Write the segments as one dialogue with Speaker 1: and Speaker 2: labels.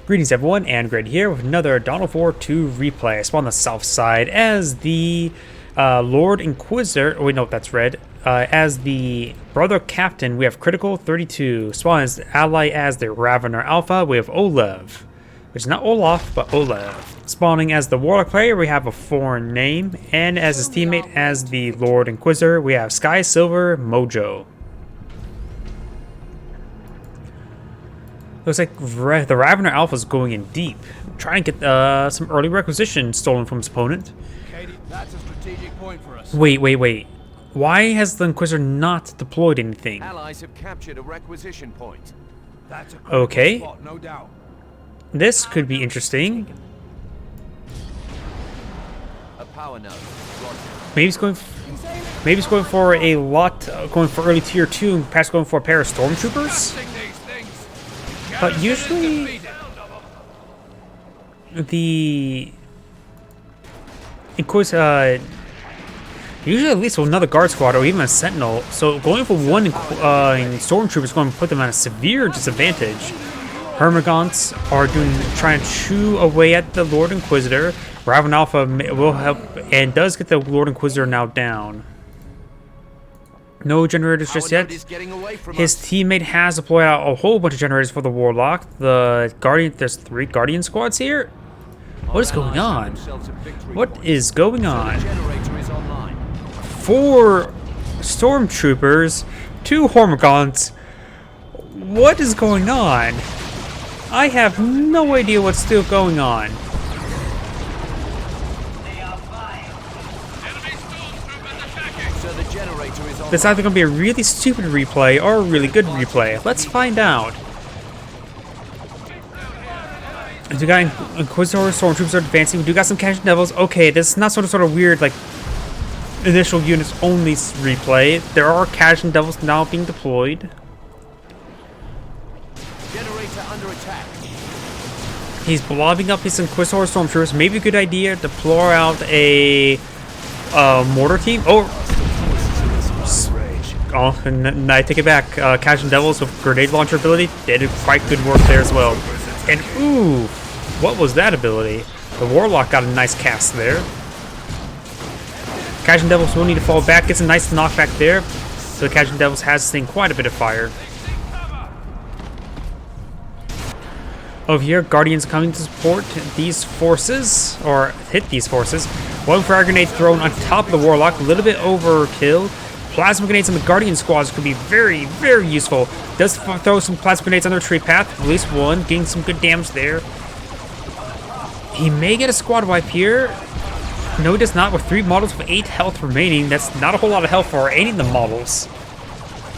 Speaker 1: Greetings everyone, and Grid here with another Dawn of War 2 replay. I spawn on the south side as the Lord Inquisitor, oh wait no, that's red. As the Brother Captain, we have Critical32. Spawn as ally as the Ravener Alpha, we have oLev. Which is not Olaf, but oLev. Spawning as the Warlock player, we have a foreign name. And as his teammate as the Lord Inquisitor, we have SkySilverMojo. Looks like the Ravener Alpha is going in deep. Trying to get some early requisition stolen from his opponent.
Speaker 2: Katie, that's a strategic point for us.
Speaker 1: Wait. Why has the Inquisitor not deployed anything?
Speaker 2: Allies have captured a requisition point. That's a
Speaker 1: Okay.
Speaker 2: spot, no doubt.
Speaker 1: This could be interesting.
Speaker 2: A power node. Roger.
Speaker 1: Maybe he's going for a lot, going for early tier 2, and perhaps going for a pair of stormtroopers. But usually, the Inquisitor, usually at least another guard squad or even a sentinel. So going for one stormtrooper is going to put them at a severe disadvantage. Hermagants are trying to chew away at the Lord Inquisitor. Raven Alpha will help and does get the Lord Inquisitor now down. No generators just yet. His teammate has deployed out a whole bunch of generators for the Warlock. There's 3 Guardian squads here. What is going on? What is going on? 4 stormtroopers, 2 Hormagaunts. What is going on? I have no idea what's still going on. It's either going to be a really stupid replay or a really good replay. Let's find out. We got Inquisitor stormtroopers are advancing. We do got some Cash Devils. Okay, this is not sort of weird like initial units only replay. There are Cash Devils now being deployed.
Speaker 2: Generator under attack.
Speaker 1: He's blobbing up his Inquisitor stormtroopers. Maybe a good idea to deploy out a mortar team. Oh, and I take it back. Cash and Devils with grenade launcher ability, they did quite good work there as well. And ooh, what was that ability? The Warlock got a nice cast there. Cash and Devils will need to fall back, gets a nice knockback there. So the Cash and Devils has seen quite a bit of fire. Over here, Guardians coming to support these forces, or hit these forces. One frag grenade thrown on top of the Warlock, a little bit overkill. Plasma grenades on the Guardian squads could be very, very useful. Does throw some plasma grenades on their tree path, at least one, getting some good damage there. He may get a squad wipe here. No, he does not, with 3 models with 8 health remaining. That's not a whole lot of health for any of the models,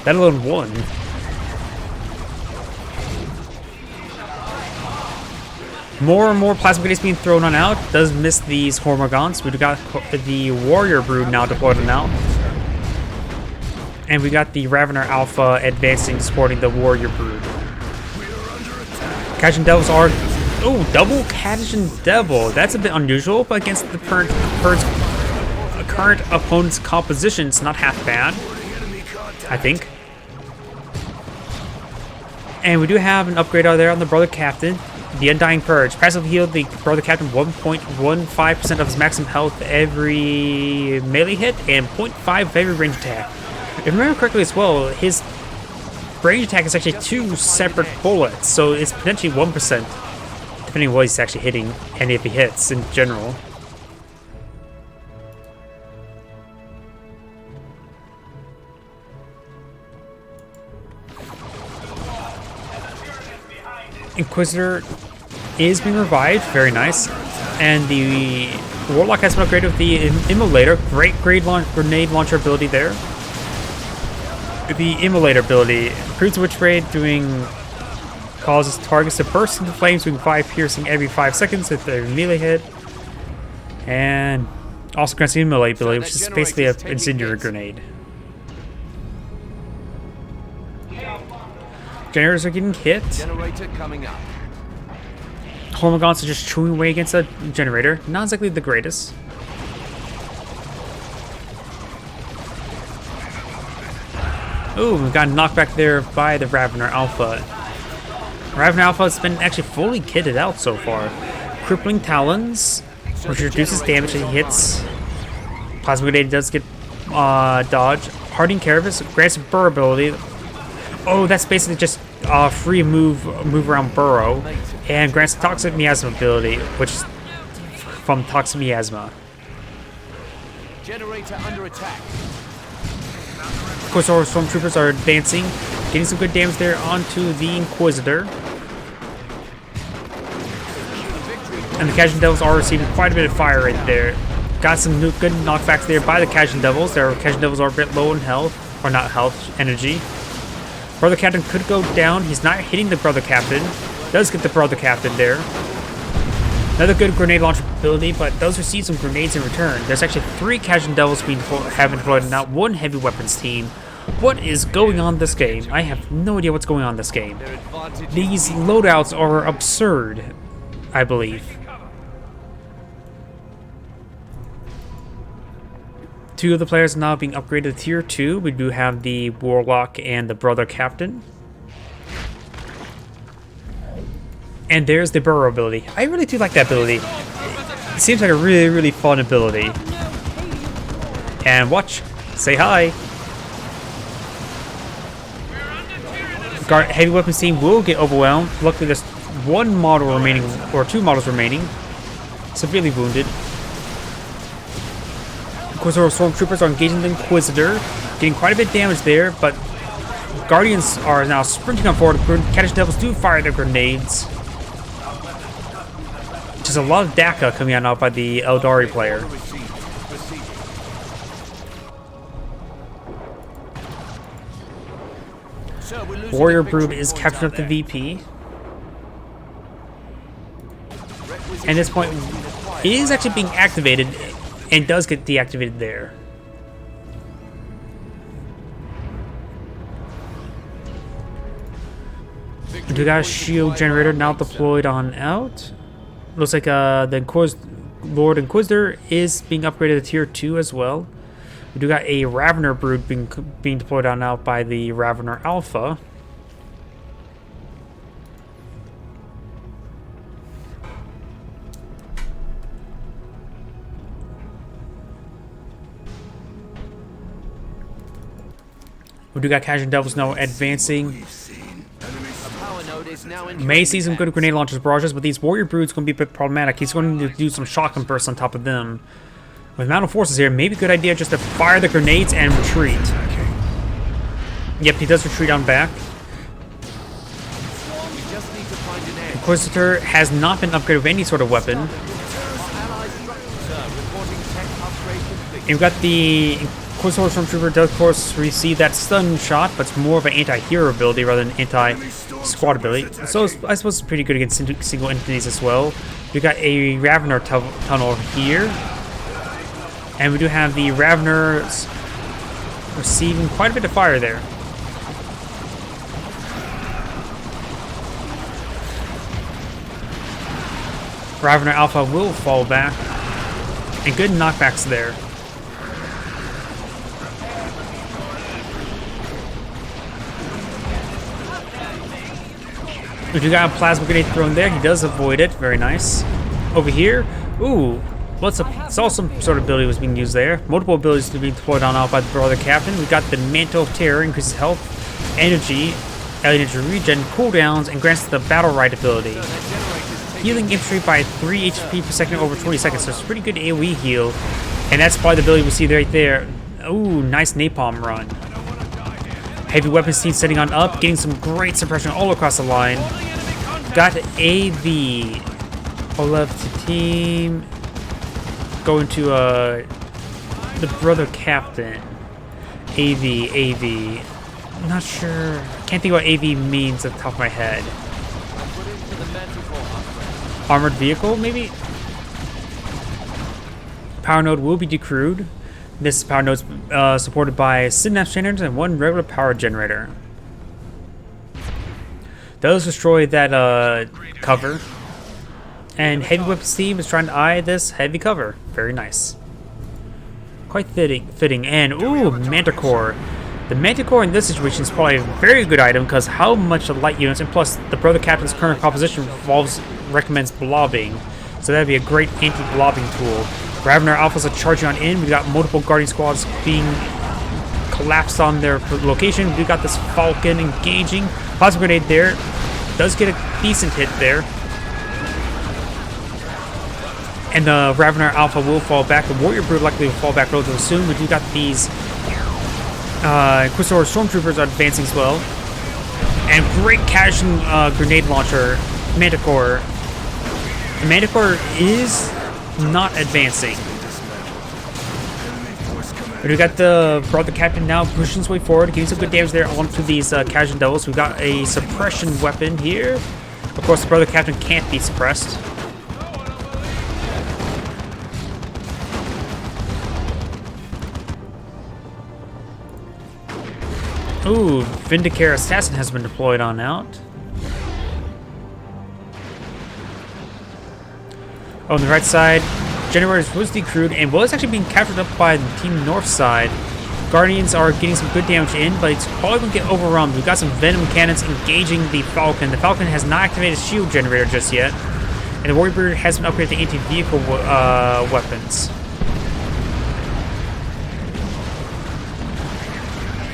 Speaker 1: let alone 1. More and more plasma grenades being thrown on out. Does miss these Hormagaunts. We've got the Warrior Brood now deployed on out. And we got the Ravener Alpha advancing, supporting the Warrior Brood. Cash and Devils are... Oh, double Cash and Devil. That's a bit unusual, but against the current opponent's composition, it's not half bad, I think. And we do have an upgrade out there on the Brother Captain. The Undying Purge. Passive heal the Brother Captain 1.15% of his maximum health every melee hit and 0.5 of every range attack. If I remember correctly as well, his range attack is actually 2 separate bullets, so it's potentially 1%, depending on what he's actually hitting, and if he hits in general. Inquisitor is being revived, very nice, and the Warlock has been upgraded with the Immolator, great grenade launcher ability there. The Immolator ability improves witch raid, causes targets to burst into flames, doing 5 piercing every 5 seconds if they're melee hit, and also grants the Immolate ability, which is basically an incendiary grenade. Generators are getting hit.
Speaker 2: Generator coming up.
Speaker 1: Hormagaunts are just chewing away against a generator. Not exactly the greatest. Ooh, we got knocked back there by the Ravener Alpha. Raven Alpha has been actually fully kitted out so far. Crippling Talons, which reduces damage that he hits. Plasma Grenade does get dodge. Hardening Carapace grants burrow ability. Oh, that's basically just free move around burrow. And grants Toxic Miasma ability, which is from Toxic Miasma.
Speaker 2: Generator under attack.
Speaker 1: Of course, our Stormtroopers are advancing, getting some good damage there onto the Inquisitor. And the Cajun Devils are receiving quite a bit of fire right there. Got some good knockbacks there by the Cajun Devils. Their Cajun Devils are a bit low in health, or not health, energy. Brother Captain could go down. He's not hitting the Brother Captain. Does get the Brother Captain there. Another good grenade launch ability, but does receive some grenades in return. There's actually 3 Cajun Devils having deployed and not 1 heavy weapons team. What is going on this game? I have no idea what's going on this game. These loadouts are absurd, I believe. 2 of the players are now being upgraded to tier 2. We do have the Warlock and the Brother Captain. And there's the burrow ability. I really do like that ability. It seems like a really, really fun ability. And watch. Say hi. Heavy weapons team will get overwhelmed. Luckily, there's 1 model remaining, or 2 models remaining. Severely wounded. Of course, our Stormtroopers are engaging the Inquisitor. Getting quite a bit of damage there, but Guardians are now sprinting on forward. Cajun Devils do fire their grenades. There's a lot of DACA coming out now by the Eldari player. Warrior Brood is capturing up the VP. And at this point, it is actually being activated and does get deactivated there. We got a shield generator now deployed on out. Looks like the Lord Inquisitor is being upgraded to tier 2 as well. We do got a Ravener Brood being deployed on out by the Ravener Alpha. We do got Cajun Devils now advancing. May see some good grenade launchers, barrages, but these Warrior Broods going to be a bit problematic. He's going to do some shock and bursts on top of them. With Mounted Forces here, maybe a good idea just to fire the grenades and retreat. Yep, he does retreat on back. Inquisitor has not been upgraded with any sort of weapon. And we've got the Inquisitor Stormtrooper does, of course, receive that stun shot, but it's more of an anti-hero ability rather than anti-squad ability. So I suppose it's pretty good against single entities as well. We got a Ravener tunnel here. And we do have the Raveners receiving quite a bit of fire there. Ravener Alpha will fall back. And good knockbacks there. We do got a plasma grenade thrown there. He does avoid it. Very nice. Over here. Ooh. Saw some sort of ability was being used there. Multiple abilities to be deployed on out by the Brother Captain. We got the Mantle of Terror, increases health, energy, energy regen, cooldowns, and grants the Battle Rite ability. Healing infantry by 3 HP per second over 20 seconds. So it's a pretty good AoE heal. And that's probably the ability we see right there. Ooh, nice napalm run. Heavy weapons team setting on up, getting some great suppression all across the line. Got AV. oLev to team. Going to the Brother Captain. AV. I'm not sure. Can't think what AV means off the top of my head. Armored vehicle, maybe? Power node will be decrewed. This power node is supported by synapse generators and 1 regular power generator. Those destroy that cover. And Heavy Weapons team is trying to eye this heavy cover. Very nice. Quite fitting. And, ooh, Manticore. The Manticore in this situation is probably a very good item because how much light units, and plus the Brother Captain's current composition recommends blobbing. So that'd be a great anti-blobbing tool. Ravener Alphas are charging on in. We got multiple Guardian squads being collapsed on their location. We got this Falcon engaging. Plasma Grenade there. Does get a decent hit there. And the Ravener Alpha will fall back. The Warrior Brood likely will fall back relatively soon. We do got these Inquisitor Stormtroopers are advancing as well. And great caching grenade launcher, Manticore. The Manticore is not advancing. But we got the Brother Captain now pushing his way forward, getting some good damage there onto these Casual Devils. We've got a suppression weapon here. Of course, the Brother Captain can't be suppressed. Ooh, Vindicare Assassin has been deployed on out. Oh, on the right side, Generators was decrewed and was actually being captured up by the Team North side. Guardians are getting some good damage in, but it's probably going to get overrun. We've got some Venom Cannons engaging the Falcon. The Falcon has not activated shield generator just yet. And the Warrior Bird has been upgraded to anti-vehicle weapons.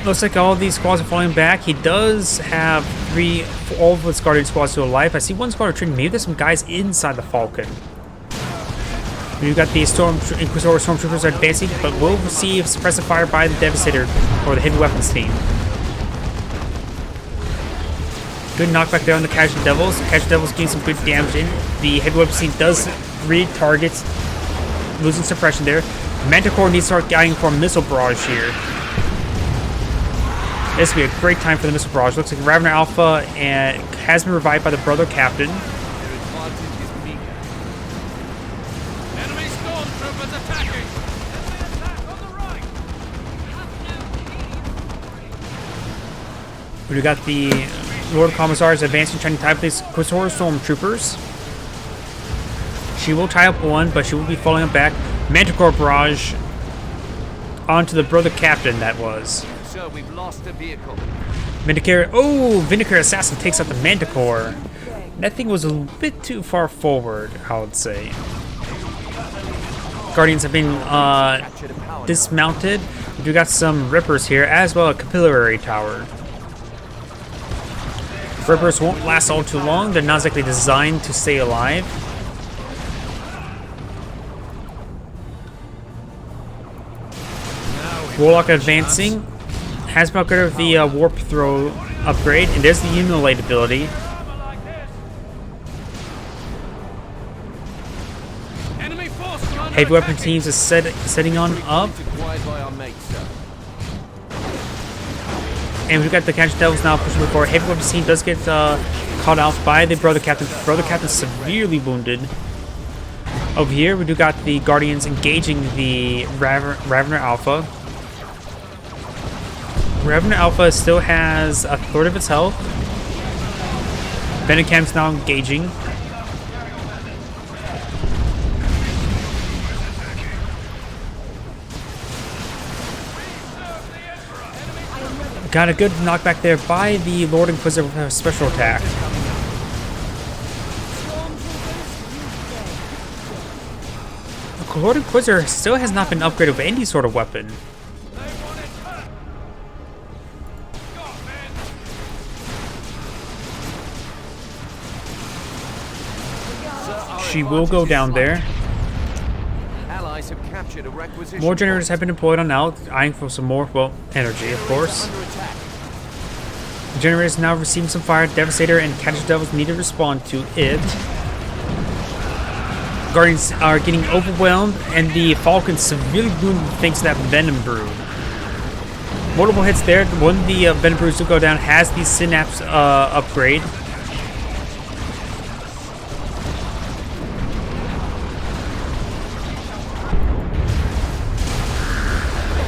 Speaker 1: Looks like all of these squads are falling back. He does have all of his Guardian squads still alive. I see one squad retreating. Maybe there's some guys inside the Falcon. We've got the Inquisitor Stormtroopers advancing, but will receive suppressive fire by the Devastator, or the Hidden Weapons team. Good knockback there on the Casual Devils. The Casual Devils getting some good damage in. The Hidden Weapons team does read targets, losing suppression there. Manticore needs to start guiding for a missile barrage here. This would be a great time for the missile barrage. Looks like Ravener Alpha has been revived by the Brother Captain. We got the Lord Commissars advancing, trying to tie up these Inquisitor Stormtroopers. She will tie up one, but she will be falling back. Manticore barrage onto the Brother Captain, that was.
Speaker 2: Sir, we've lost the vehicle.
Speaker 1: Vindicare. Oh, Vindicare Assassin takes out the Manticore. That thing was a bit too far forward, I would say. Guardians have been dismounted. We got some Rippers here, as well as a Capillary Tower. Rippers won't last all too long. They're not exactly designed to stay alive. Warlock advancing. Has been upgraded with the Warp Throw upgrade, and there's the Immolate ability. Heavy weapon teams is setting on up. And we've got the Casual Devils now pushing forward. Heavy weapon team does get caught out by the Brother Captain. Brother Captain severely wounded. Over here, we do got the Guardians engaging the Ravener Alpha. Ravener Alpha still has a third of its health. Venomcam's now engaging. Got a good knockback there by the Lord Inquisitor with a special attack. The Lord Inquisitor still has not been upgraded with any sort of weapon. She will go down there.
Speaker 2: Allies have captured a requisition.
Speaker 1: More generators have been deployed on out, eyeing for some more, well, energy, of course. The generators now receiving some fire. Devastator and Casual Devils need to respond to it. Guardians are getting overwhelmed, and the Falcon severely wounded thanks to that Venom Brood. Multiple hits there. One of the Venom Broods to go down has the Synapse upgrade.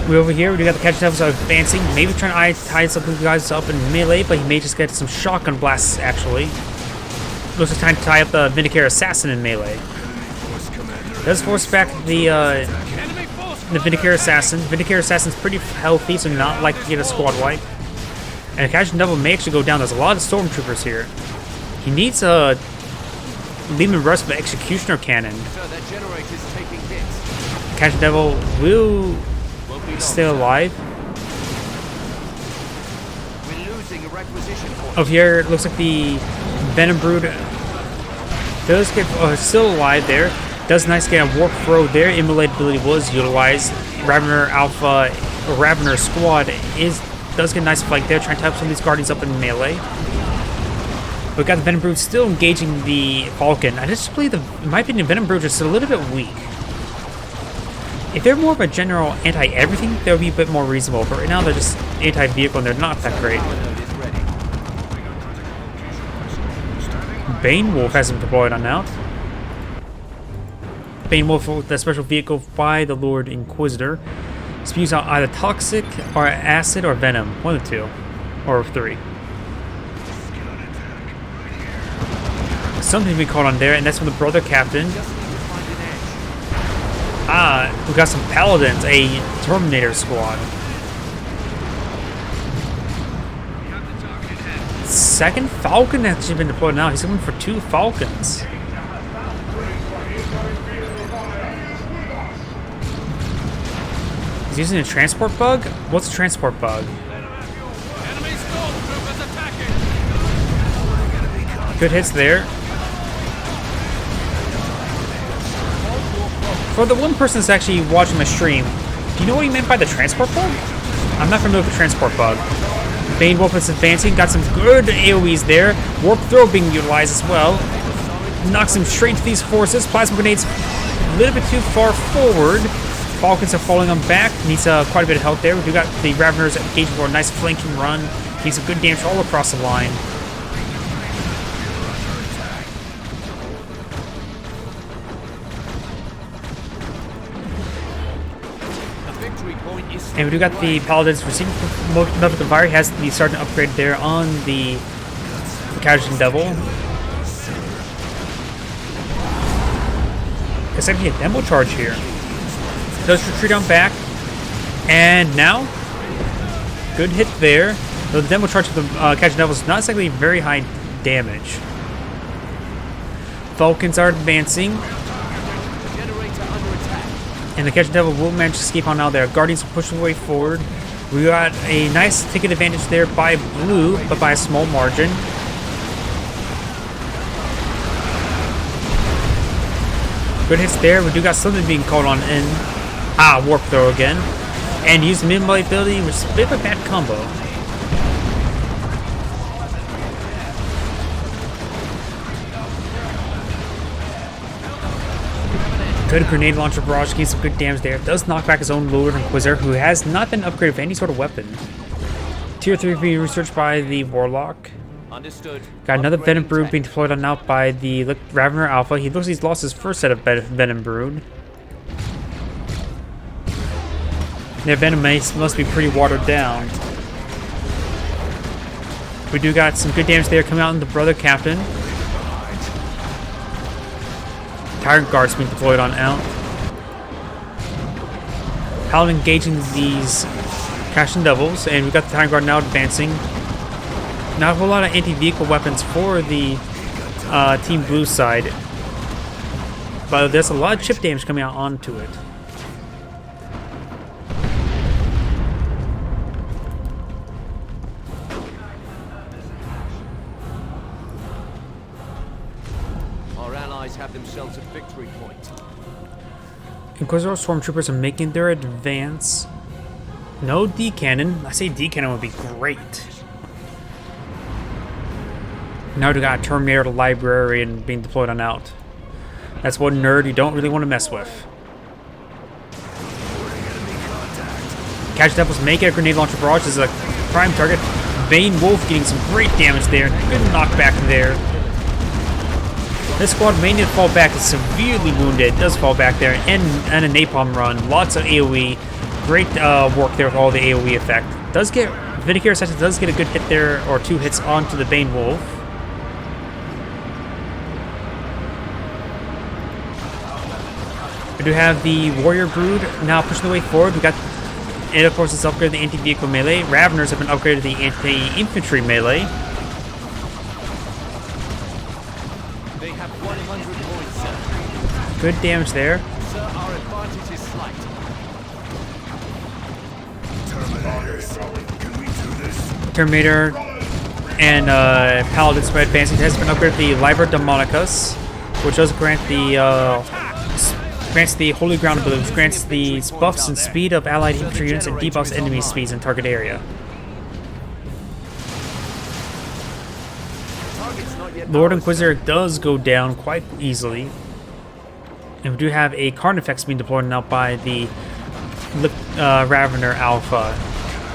Speaker 1: We over here, we got the Casual Devils advancing, maybe trying to tie some of the guys up in melee, but he may just get some shotgun blasts, actually. Looks like time to tie up the Vindicare Assassin in melee. Does force back the the Vindicare Assassin. Vindicare Assassin's pretty healthy, so not likely to get a squad wipe. And Agion Devil may actually go down. There's a lot of Stormtroopers here. He needs a Lehman Russ of Executioner Cannon.
Speaker 2: So that generator's taking hits.
Speaker 1: Agion Devil will stay alive.
Speaker 2: We're losing a requisition point.
Speaker 1: Over here, it looks like the Venom Brood does get still alive there. Does nice get a warp throw there. Immolate ability was utilized. Ravener Alpha, or Ravener Squad does get a nice fight there, trying to type some of these Guardians up in melee. But we got the Venom Brood still engaging the Falcon. I just believe, in my opinion, Venom Brood is just a little bit weak. If they're more of a general anti-everything, they would be a bit more reasonable. But right now, they're just anti-vehicle, and they're not that great. Bane Wolf hasn't deployed on out. Bane Wolf with a special vehicle by the Lord Inquisitor. Spews out either toxic or acid or venom. One of the two. Or three. Something to be called on there, and that's from the Brother Captain. We got some Paladins, a Terminator squad. Second Falcon has actually been deployed now. He's coming for 2 Falcons. He's using a transport bug? What's a transport bug? Good hits there. For the one person that's actually watching my stream, do you know what he meant by the transport bug? I'm not familiar with the transport bug. Bane Wolf is advancing, got some good AoEs there. Warp Throw being utilized as well. Knocks him straight to these forces. Plasma Grenades a little bit too far forward. Falcons are falling on back. Needs quite a bit of help there. We do got the Raveners engaged for a nice flanking run. Needs some good damage all across the line. And we do got the Paladins receiving enough of the fire. He has the Sergeant upgrade there on the Agion Devil. It's actually a demo charge here. Does retreat on back. And now, good hit there. Though the demo charge of the Agion Devil is not exactly very high damage. Falcons are advancing. And the Agion Devil will manage to escape on out there. Guardians will push their way forward. We got a nice ticket advantage there by blue, but by a small margin. Good hits there. We do got something being called on in. Warp Throw again. And use the mid-blade ability, which is a bit of a bad combo. Good grenade launcher barrage, getting some good damage there. Does knock back his own Lord Inquisitor, who has not been upgraded with any sort of weapon. Tier 3 being researched by the Warlock.
Speaker 2: Understood.
Speaker 1: Got another Venom Brood being deployed on out by the Ravener Alpha. He looks like he's lost his first set of Venom Brood. Their Venom must be pretty watered down. We do got some good damage there coming out in the Brother Captain. Tyrant Guards being deployed on out. Paladin engaging these Agion Devils, and we got the Tyrant Guard now advancing. Not a whole lot of anti-vehicle weapons for the Team Blue side, but there's a lot of chip damage coming out onto it.
Speaker 2: Have themselves a victory point.
Speaker 1: Inquisitor Stormtroopers are making their advance. No D-Cannon. I say D-Cannon would be great. Now we got a Terminator Librarian being deployed on out. That's one nerd you don't really want to mess with. Agion Devils make a grenade launcher barrage. This is a prime target. Bane Wolf getting some great damage there. Good knockback there. This squad may need to fall back. It's severely wounded. It does fall back there. And a napalm run. Lots of AoE. Great work there with all the AoE effect. Does get Vindicare Assassin does get a good hit there, or 2 hits onto the Bane Wolf. We do have the Warrior Brood now pushing the way forward. We got, and of course, it's upgraded the anti-vehicle melee. Raveners have been upgraded to the anti-infantry melee.
Speaker 2: They have 100 points, sir.
Speaker 1: Good damage there.
Speaker 2: Sir, our advantage is slight.
Speaker 1: Terminator and Paladins by advancing has been upgraded to the Liber Demonicus, which does grant the grants the Holy Ground abilities, grants the buffs and speed of allied infantry units and debuffs enemy speeds in target area. Lord Inquisitor does go down quite easily. And we do have a Carnifex being deployed now by the Ravener Alpha.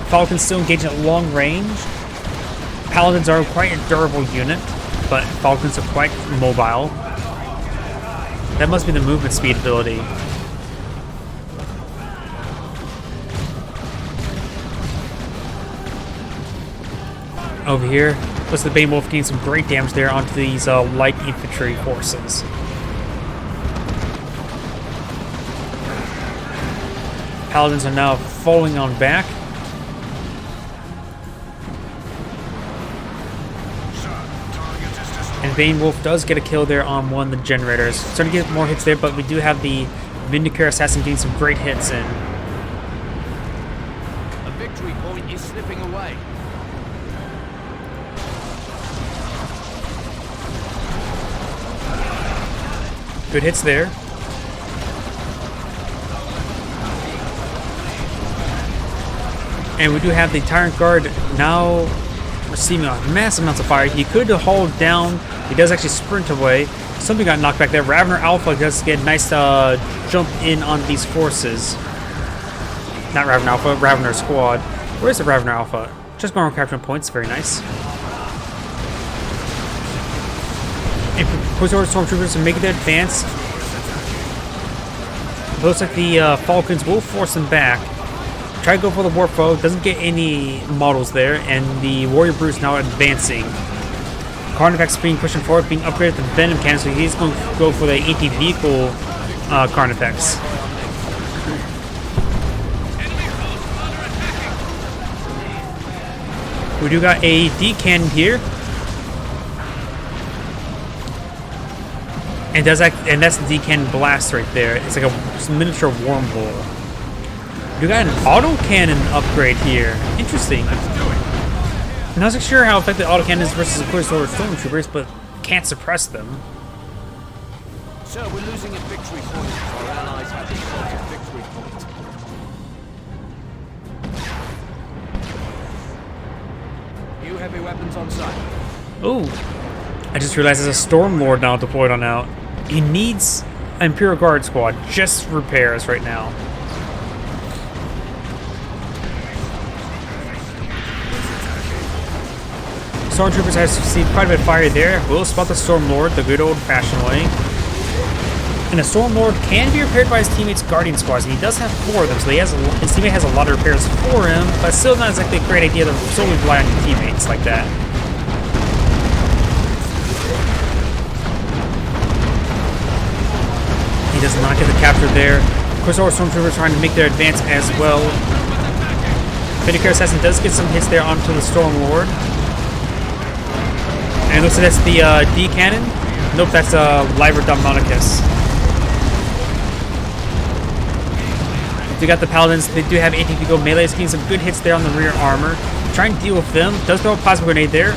Speaker 1: Falcons still engaging at long range. Paladins are quite a durable unit, but Falcons are quite mobile. That must be the movement speed ability. Over here, looks like the Bane Wolf gained some great damage there onto these light infantry forces. Paladins are now falling on back. And Bane Wolf does get a kill there on one of the generators. Starting to get more hits there, but we do have the Vindicare Assassin getting some great hits in.
Speaker 2: A victory point is slipping away.
Speaker 1: Good hits there. And we do have the Tyrant Guard now receiving massive amounts of fire. He could hold down. He does actually sprint away. Something got knocked back there. Ravener Alpha does get a nice jump in on these forces. Not Ravener Alpha, Ravener Squad. Where's the Ravener Alpha? Just going on capturing points. Very nice. And Inquisitor Stormtroopers are making their advance. It looks like the Falcons will force them back. Try to go for the Warp Foe, doesn't get any models there, and the Warrior Brood's now advancing. Carnifex being pushing forward, being upgraded to Venom Cannon, so he's going to go for the anti-vehicle Carnifex. We do got a D-Cannon here. And that's the D-Cannon blast right there. It's like a miniature wormhole. We got an autocannon upgrade here. Interesting. I'm not so sure how effective autocannon is versus Inquisitor Stormtroopers, but can't suppress them.
Speaker 2: Sir, we're losing a victory point. Our allies have a victory point. New heavy weapons on site.
Speaker 1: Oh, I just realized there's a Stormlord now deployed on out. He needs an Imperial Guard squad, just repairs right now. Stormtroopers has received quite a bit of fire there. We'll spot the Stormlord the good old-fashioned way. And the Stormlord can be repaired by his teammates' Guardian Squads, and he does have 4 of them, so his teammate has a lot of repairs for him, but still not exactly a great idea to solely rely on your teammates like that. He does not get the capture there. Of course, our Stormtroopers trying to make their advance as well. Vindicare Assassin does get some hits there onto the Stormlord. And it looks like that's the D-Cannon. Nope, that's Liber Demonicus. We got the Paladins. They do have anti-vehicle melee. Getting some good hits there on the rear armor. Trying to deal with them. Does throw a plasma grenade there.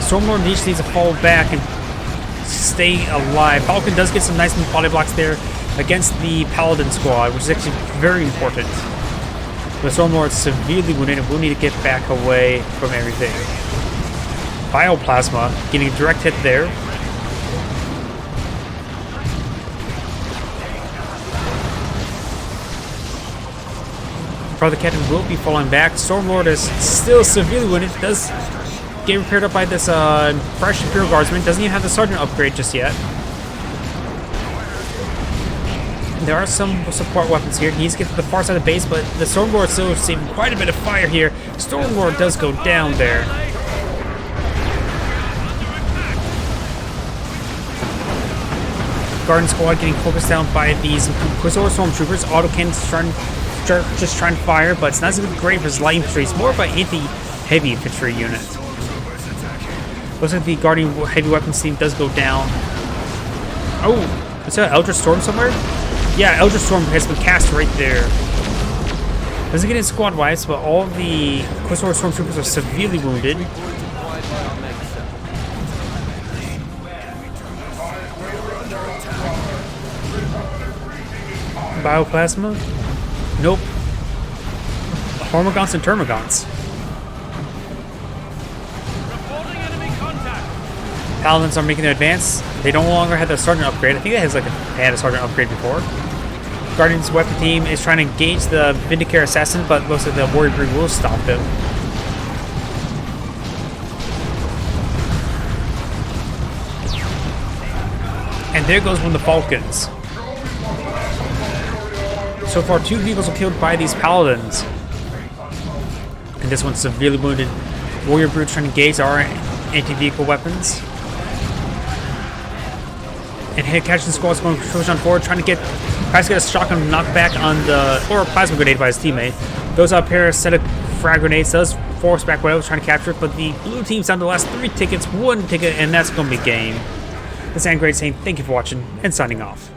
Speaker 1: Stormlord needs to fall back and stay alive. Falcon does get some nice body blocks there against the Paladin squad, which is actually very important. The Stormlord is severely wounded and will need to get back away from everything. Bioplasma getting a direct hit there. Brother Captain will be falling back. Stormlord is still severely wounded. Does get repaired up by this fresh Imperial Guardsman. Doesn't even have the Sergeant upgrade just yet. There are some support weapons here. He needs to get to the far side of the base, but the Stormlord still receiving quite a bit of fire here. Stormlord does go down there. Guardian Squad getting focused down by these Quicksilver Stormtroopers. Autocannons just trying to fire, but it's not as great for his light infantry. It's more of an anti-heavy infantry unit. Looks like the Guardian heavy weapons team does go down. Oh, is there an Eldritch Storm somewhere? Yeah, Eldritch Storm has been cast right there. Doesn't get in squad wipes, but all the Quicksilver Stormtroopers are severely wounded. Bioplasma? Nope. Hormigons and Termagants. Paladins are making their advance. They no longer have the sergeant upgrade. I think it has like had a sergeant upgrade before. Guardian's weapon team is trying to engage the Vindicare assassin, but looks like the Warrior Breed will stop them. And there goes one of the Falcons. So far, 2 vehicles are killed by these Paladins. And this one's severely wounded. Warrior Brutes trying to engage our anti-vehicle weapons. And Head Catching Squad's going to push on forward, trying to get a shotgun knockback on the, or a plasma grenade by his teammate. Goes up here, a set of frag grenades, does force back what I was trying to capture it, but the blue team's down to the last 3 tickets, 1 ticket, and that's going to be game. This is Great saying thank you for watching and signing off.